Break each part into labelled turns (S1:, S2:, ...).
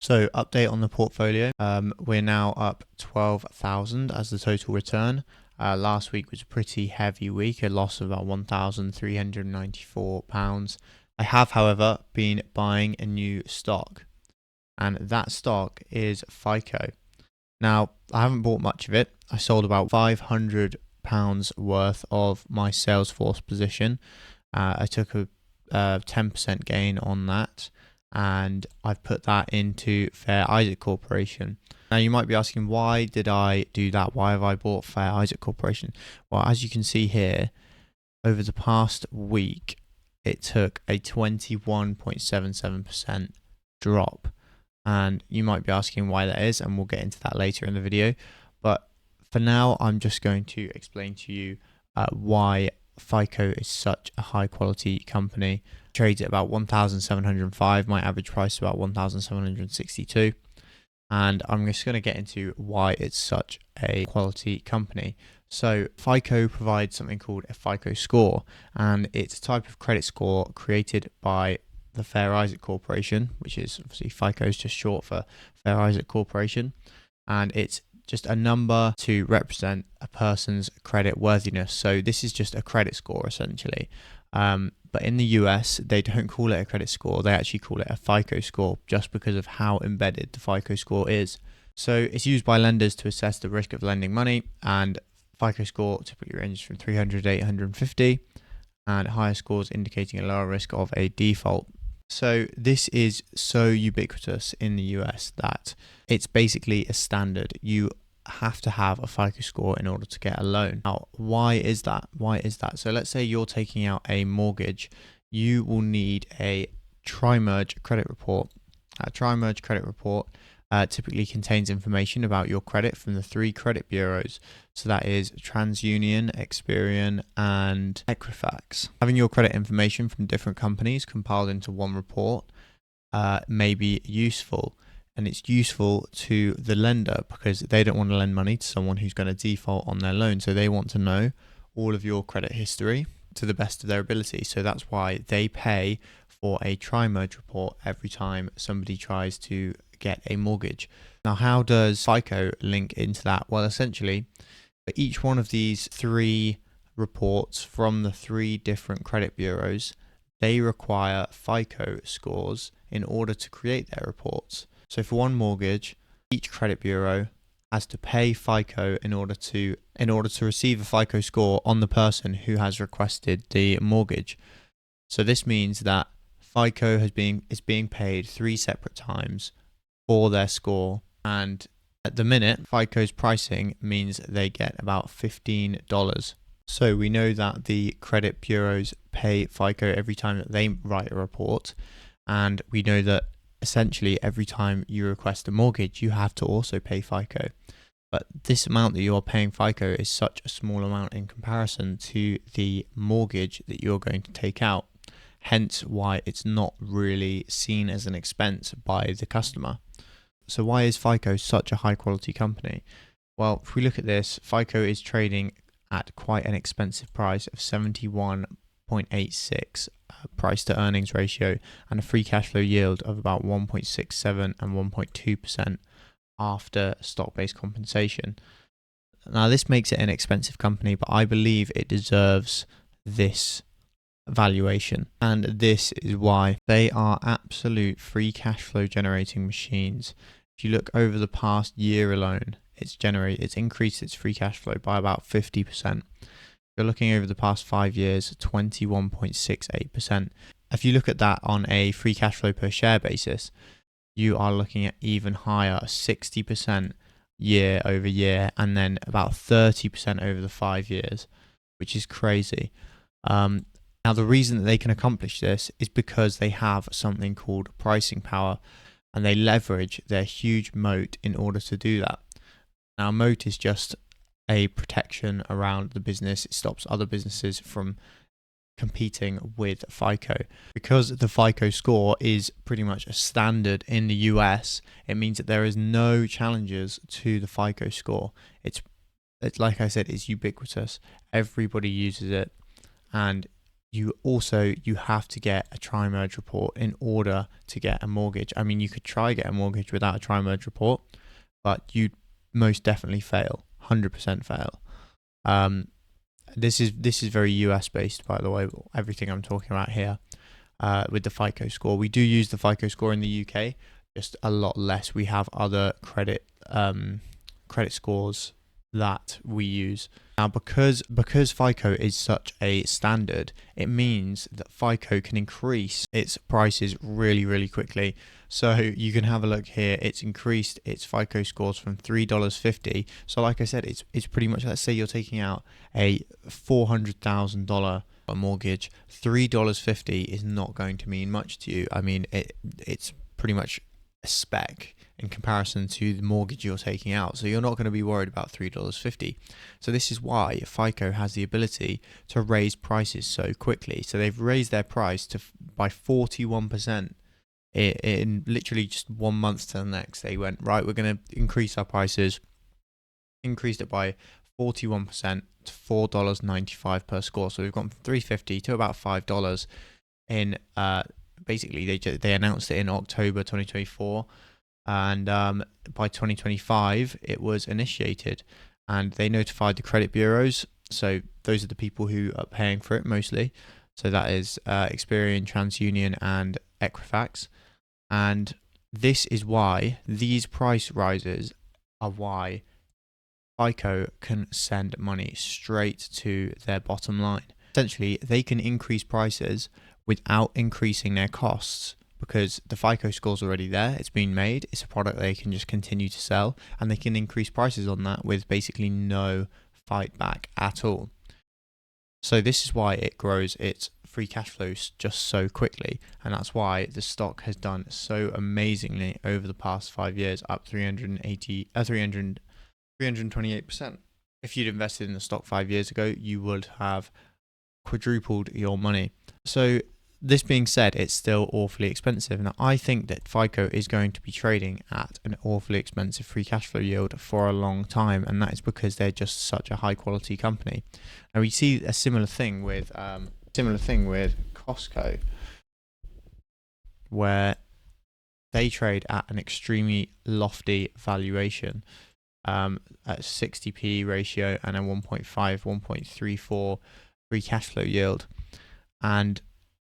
S1: So update on the portfolio. We're now up 12,000 as the total return. Last week was a pretty heavy week, a loss of about £1,394. I have, however, been buying a new stock, and that stock is FICO. Now, I haven't bought much of it. I sold about £500 worth of my Salesforce position. I took a 10% gain on that, and I've put that into Fair Isaac Corporation. Now you might be asking, why did I do that? Why have I bought Fair Isaac Corporation? Well, as you can see here, over the past week, it took a 21.77% drop. And you might be asking why that is, and we'll get into that later in the video. But for now, I'm just going to explain to you why FICO is such a high quality company. Trades at about 1,705. My average price is about 1,762. And I'm just going to get into why it's such a quality company. So FICO provides something called a FICO score, and it's a type of credit score created by the Fair Isaac Corporation, which is obviously FICO is just short for Fair Isaac Corporation, and it's just a number to represent a person's credit worthiness. So this is just a credit score essentially. But in the US, they don't call it a credit score. They actually call it a FICO score just because of how embedded the FICO score is. So it's used by lenders to assess the risk of lending money, and FICO score typically ranges from 300 to 850, and higher scores indicating a lower risk of a default. So this is so ubiquitous in the US that it's basically a standard. You have to have a FICO score in order to get a loan. Now, why is that? So let's say you're taking out a mortgage. You will need a tri-merge credit report. A tri-merge credit report typically contains information about your credit from the 3 credit bureaus. So that is TransUnion, Experian, and Equifax. Having your credit information from different companies compiled into one report may be useful. And it's useful to the lender because they don't want to lend money to someone who's going to default on their loan. So they want to know all of your credit history to the best of their ability. So that's why they pay for a tri-merge report every time somebody tries to get a mortgage. Now, how does FICO link into that? Well, essentially, for each one of these 3 reports from the 3 different credit bureaus, they require FICO scores in order to create their reports. So for one mortgage, each credit bureau has to pay FICO in order to receive a FICO score on the person who has requested the mortgage. So this means that FICO is being paid 3 separate times for their score, and at the minute, FICO's pricing means they get about $15. So we know that the credit bureaus pay FICO every time that they write a report, and we know that essentially every time you request a mortgage, you have to also pay FICO. But this amount that you're paying FICO is such a small amount in comparison to the mortgage that you're going to take out. Hence why it's not really seen as an expense by the customer. So why is FICO such a high quality company? Well, if we look at this, FICO is trading at quite an expensive price of 71.86 price to earnings ratio, and a free cash flow yield of about 1.67 and 1.2% after stock-based compensation. Now, this makes it an expensive company, but I believe it deserves this valuation, and this is why. They are absolute free cash flow generating machines. If you look over the past year alone, it's increased its free cash flow by about 50%. You're looking over the past 5 years, 21.68%. If you look at that on a free cash flow per share basis, you are looking at even higher, 60% year over year, and then about 30% over the 5 years, which is crazy. Now, the reason that they can accomplish this is because they have something called pricing power, and they leverage their huge moat in order to do that. Now, moat is just a protection around the business. It stops other businesses from competing with FICO. Because the FICO score is pretty much a standard in the US, it means that there is no challenges to the FICO score. It's like I said, it's ubiquitous. Everybody uses it, and you have to get a tri-merge report in order to get a mortgage. I mean, you could try get a mortgage without a tri-merge report, but you'd most definitely fail, 100% fail. This is very US based, by the way. Everything I'm talking about here, with the FICO score, we do use the FICO score in the UK, just a lot less. We have other credit scores that we use. Now, because FICO is such a standard, it means that FICO can increase its prices really quickly. So you can have a look here. It's increased its FICO scores from $3.50. So like I said, it's pretty much, let's say you're taking out a $400,000 mortgage, $3.50 is not going to mean much to you. I mean, it's pretty much a speck in comparison to the mortgage you're taking out. So you're not going to be worried about $3.50. So this is why FICO has the ability to raise prices so quickly. So they've raised their price by 41% in literally just 1 month to the next. They went, right, we're going to increase our prices, increased it by 41% to $4.95 per score. So we've gone from $3.50 to about $5 in basically they announced it in October 2024, and by 2025 it was initiated, and they notified the credit bureaus. So those are the people who are paying for it mostly. So that is Experian, TransUnion, and Equifax. And this is why these price rises are why FICO can send money straight to their bottom line. Essentially, they can increase prices without increasing their costs because the FICO score's already there. It's been made. It's a product they can just continue to sell, and they can increase prices on that with basically no fight back at all. So this is why it grows its free cash flows just so quickly, and that's why the stock has done so amazingly over the past 5 years, up 328%. If you'd invested in the stock 5 years ago, you would have quadrupled your money. So this being said, it's still awfully expensive. Now, I think that FICO is going to be trading at an awfully expensive free cash flow yield for a long time, and that is because they're just such a high quality company. Now, we see a similar thing with Costco, where they trade at an extremely lofty valuation, at 60p ratio and a 1.34 free cash flow yield. And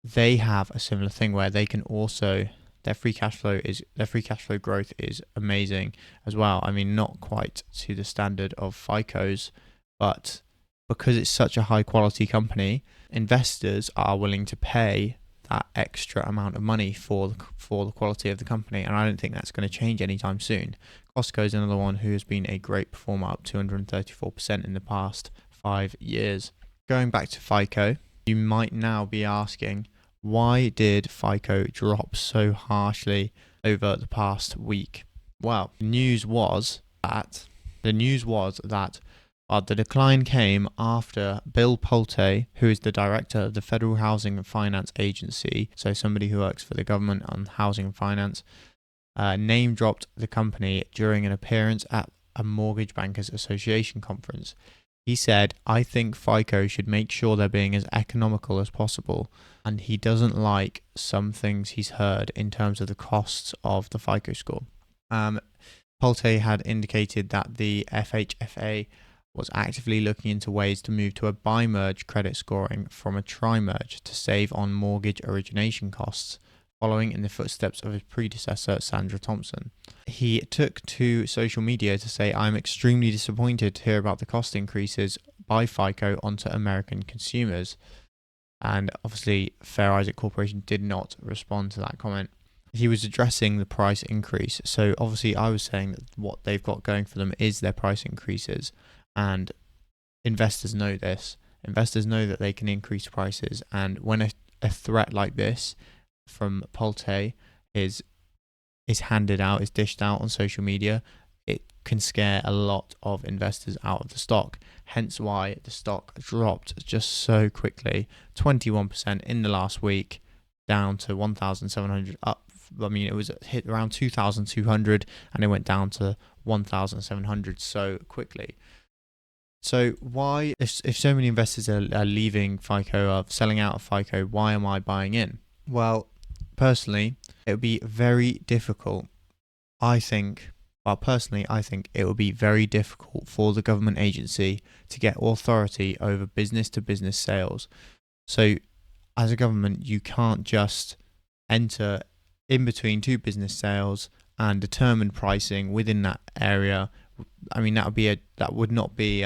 S1: they have a similar thing where they can also, their free cash flow growth is amazing as well. I mean, not quite to the standard of FICO's, but because it's such a high quality company, investors are willing to pay that extra amount of money for the quality of the company, and I don't think that's going to change anytime soon. Costco is another one who has been a great performer, up 234% in the past 5 years. Going back to FICO, you might now be asking, why did FICO drop so harshly over the past week? Well, the news was that the decline came after Bill Pulte, who is the director of the Federal Housing and Finance Agency, so somebody who works for the government on housing and finance, name dropped the company during an appearance at a Mortgage Bankers Association conference. He said, I think FICO should make sure they're being as economical as possible, and he doesn't like some things he's heard in terms of the costs of the FICO score. Pulte had indicated that the FHFA was actively looking into ways to move to a bi-merge credit scoring from a tri-merge to save on mortgage origination costs, following in the footsteps of his predecessor, Sandra Thompson. He took to social media to say, I'm extremely disappointed to hear about the cost increases by FICO onto American consumers. And obviously, Fair Isaac Corporation did not respond to that comment. He was addressing the price increase. So obviously, I was saying that what they've got going for them is their price increases. And investors know this. Investors know that they can increase prices. And when a threat like this from Pulte is handed out, is dished out on social media, it can scare a lot of investors out of the stock. Hence why the stock dropped just so quickly, 21% in the last week, down to 1,700 up. I mean, it was hit around 2,200 and it went down to 1,700 so quickly. So why, if so many investors are leaving FICO, or selling out of FICO, why am I buying in? Well, personally, it would be very difficult. I think, personally, I think it would be very difficult for the government agency to get authority over business to business sales. So as a government, you can't just enter in between two business sales and determine pricing within that area. I mean, that would not be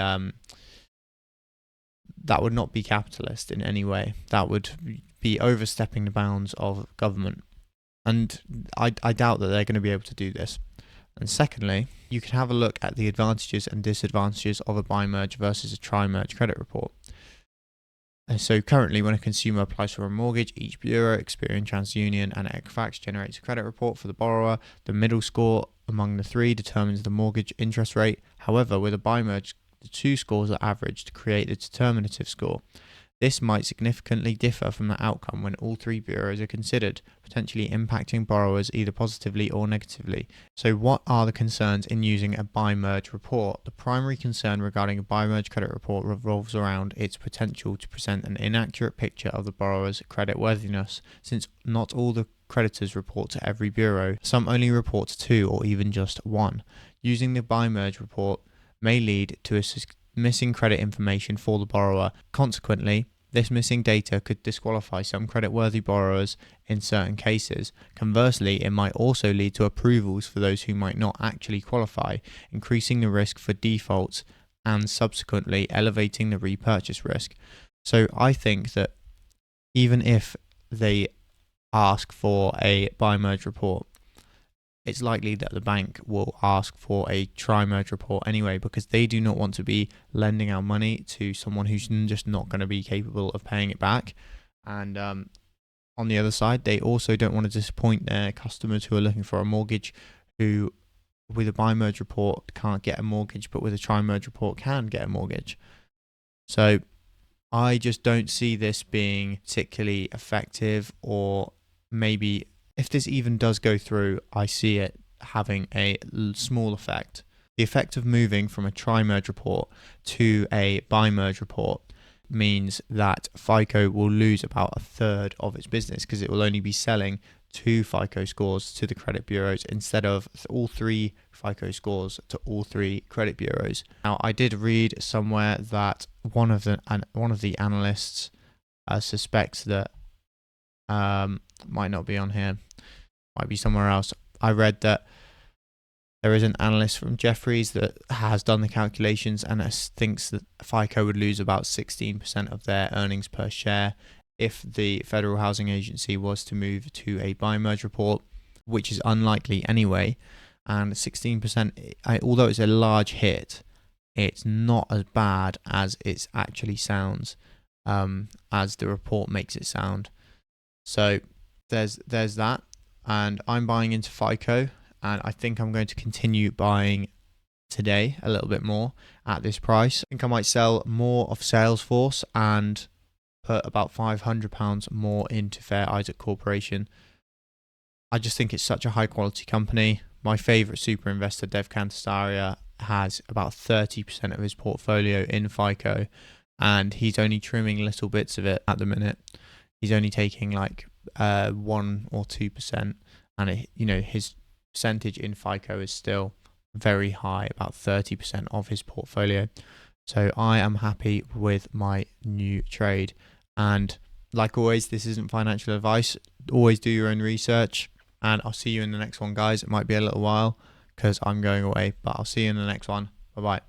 S1: capitalist in any way. That would be overstepping the bounds of government, and I doubt that they're going to be able to do this. And secondly, you can have a look at the advantages and disadvantages of a buy merge versus a try merge credit report. And so currently, when a consumer applies for a mortgage, each bureau, Experian, TransUnion, and Equifax generates a credit report for the borrower. The middle score among the three determines the mortgage interest rate. However, with a buy merge, the two scores are averaged to create the determinative score. This might significantly differ from the outcome when all three bureaus are considered, potentially impacting borrowers either positively or negatively. So what are the concerns in using a buy-merge report? The primary concern regarding a buy-merge credit report revolves around its potential to present an inaccurate picture of the borrower's creditworthiness, since not all the creditors report to every bureau. Some only report to two or even just one. Using the buy-merge report may lead to a missing credit information for the borrower. Consequently, this missing data could disqualify some creditworthy borrowers in certain cases. Conversely, it might also lead to approvals for those who might not actually qualify, increasing the risk for defaults and subsequently elevating the repurchase risk. So I think that even if they ask for a buy merge report, it's likely that the bank will ask for a try-merge report anyway, because they do not want to be lending out money to someone who's just not going to be capable of paying it back. And on the other side, they also don't want to disappoint their customers who are looking for a mortgage, who with a buy-merge report can't get a mortgage, but with a try-merge report can get a mortgage. So I just don't see this being particularly effective, or maybe if this even does go through, I see it having a small effect. The effect of moving from a try-merge report to a buy-merge report means that FICO will lose about a third of its business, because it will only be selling 2 FICO scores to the credit bureaus instead of all 3 FICO scores to all 3 credit bureaus. Now, I did read somewhere that one of the analysts suspects that might not be on here, might be somewhere else. I read that there is an analyst from Jefferies that has done the calculations and thinks that FICO would lose about 16% of their earnings per share if the Federal Housing Agency was to move to a buy merge report, which is unlikely anyway. And 16%, although it's a large hit, it's not as bad as it actually sounds, as the report makes it sound. So there's that, and I'm buying into FICO, and I think I'm going to continue buying today a little bit more at this price. I think I might sell more of Salesforce and put about £500 more into Fair Isaac Corporation. I just think it's such a high quality company. My favourite super investor, Dev Kantasaria, has about 30% of his portfolio in FICO, and he's only trimming little bits of it at the minute. He's only taking like 1 or 2%, and his percentage in FICO is still very high, about 30% of his portfolio. So I am happy with my new trade. And like always, this isn't financial advice. Always do your own research, and I'll see you in the next one, guys. It might be a little while because I'm going away, but I'll see you in the next one. Bye bye.